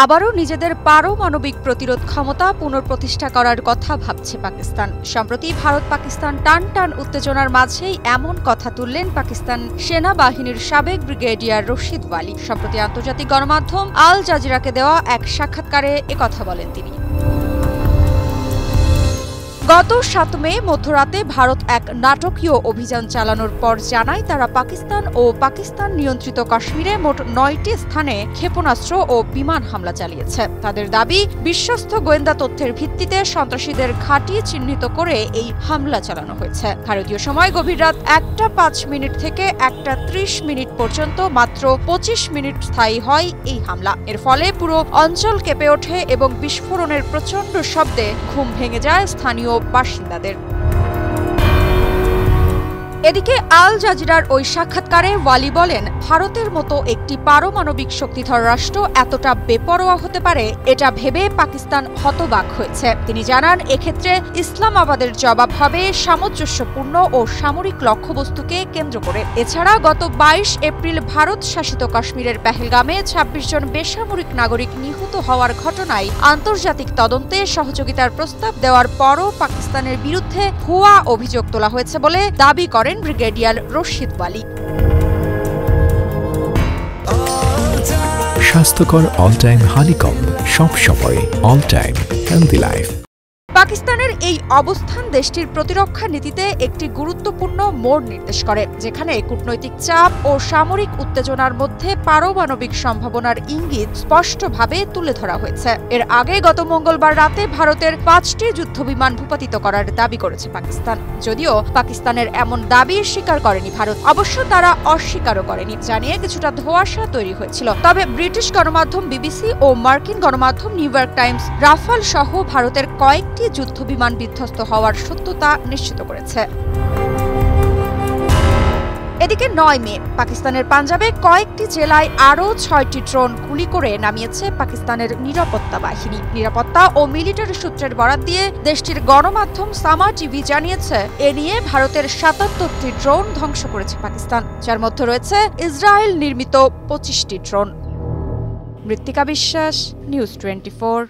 আবারও নিজেদের পারমাণবিক প্রতিরোধ ক্ষমতা পুনঃপ্রতিষ্ঠা করার কথা ভাবছে পাকিস্তান। সম্প্রতি ভারত পাকিস্তান টান উত্তেজনার মাঝেই এমন কথা তুললেন পাকিস্তান সেনাবাহিনীর সাবেক ব্রিগেডিয়ার রশিদ ওয়ালি। সম্প্রতি আন্তর্জাতিক গণমাধ্যম আল জাজিরাকে দেওয়া এক সাক্ষাৎকারে একথা বলেন তিনি। গত ৭ মে মধ্যরাতে ভারত এক নাটকীয় অভিযান চালানোর পর জানায় তারা পাকিস্তান ও পাকিস্তান নিয়ন্ত্রিত কাশ্মীরে মোট ৯টি স্থানে ক্ষেপণাস্ত্র ও বিমান হামলা চালিয়েছে। তাদের দাবি, বিশ্বস্ত গোয়েন্দা তথ্যের ভিত্তিতে সন্ত্রাসীদের ঘাঁটি চিহ্নিত করে এই হামলা চালানো হয়েছে। ভারতীয় সময় গভীর রাত ১টা ৫ থেকে ১টা ৩০ পর্যন্ত মাত্র ২৫ মিনিট স্থায়ী হয় এই হামলা। এর ফলে পুরো অঞ্চল কেঁপে ওঠে এবং বিস্ফোরণের প্রচণ্ড শব্দে ঘুম ভেঙে যায় স্থানীয় বাসিন্দাদের। এদিকে আল জাজিরার ওই সাক্ষাৎকারে ওয়ালি বলেন, ভারতের মতো একটি পারমাণবিক শক্তিধর রাষ্ট্র এতটা বেপরোয়া হতে পারে এটা ভেবে পাকিস্তান হতবাক হয়েছে। তিনি জানান, এক্ষেত্রে ইসলামাবাদের জবাব হবে সামঞ্জস্যপূর্ণ ও সামরিক লক্ষ্যবস্তুকে কেন্দ্র করে। এছাড়া গত ২২ এপ্রিল ভারত শাসিত কাশ্মীরের পেহেলগামে ২৬ জন বেসামরিক নাগরিক নিহত হওয়ার ঘটনায় আন্তর্জাতিক তদন্তে সহযোগিতার প্রস্তাব দেওয়ার পরও পাকিস্তানের বিরুদ্ধে ভুয়া অভিযোগ তোলা হয়েছে বলে দাবি করেন ব্রিগেডিয়ার রশিদ ওয়ালি। স্বাস্থ্যকর অল টাইম হানিকম, সব সময় অল টাইম হেলদি লাইফ। পাকিস্তানের এই অবস্থান দেশটির প্রতিরক্ষা নীতিতে একটি গুরুত্বপূর্ণ মোড় নির্দেশ করে, যেখানে কূটনৈতিক চাপ ও সামরিক উত্তেজনার মধ্যে পারমাণবিক সম্ভাবনার ইঙ্গিত স্পষ্টভাবে তুলে ধরা হয়েছে। এর আগে গত মঙ্গলবার রাতে ভারতের ৫টি যুদ্ধবিমান ভূপাতিত করার দাবি করেছে পাকিস্তান। যদিও পাকিস্তানের এমন দাবি স্বীকার করেনি ভারত, অবশ্য তারা অস্বীকারও করেনি, জানিয়ে কিছুটা ধোঁয়াশা তৈরি হয়েছিল। তবে ব্রিটিশ গণমাধ্যম বিবিসি ও মার্কিন গণমাধ্যম নিউ ইয়র্ক টাইমস রাফাল সহ ভারতের কয়েকটি যুদ্ধবিমান বিধ্বস্ত হওয়ার সত্যতা নিশ্চিত করেছে। এদিকে ৯ মে পাকিস্তানের পাঞ্জাবে কয়েকটি জেলায় আরও ৬টি ড্রোন গুলি করে নামিয়েছে পাকিস্তানের নিরাপত্তা বাহিনী। নিরাপত্তা ও মিলিটারি সূত্রের বরাত দিয়ে দেশটির গণমাধ্যম সামা টিভি জানিয়েছে, এ নিয়ে ভারতের ৭৭টি ড্রোন ধ্বংস করেছে পাকিস্তান, যার মধ্যে রয়েছে ইসরায়েল নির্মিত ২৫টি ড্রোন। মৃত্তিকা বিশ্বাস, নিউজ 24।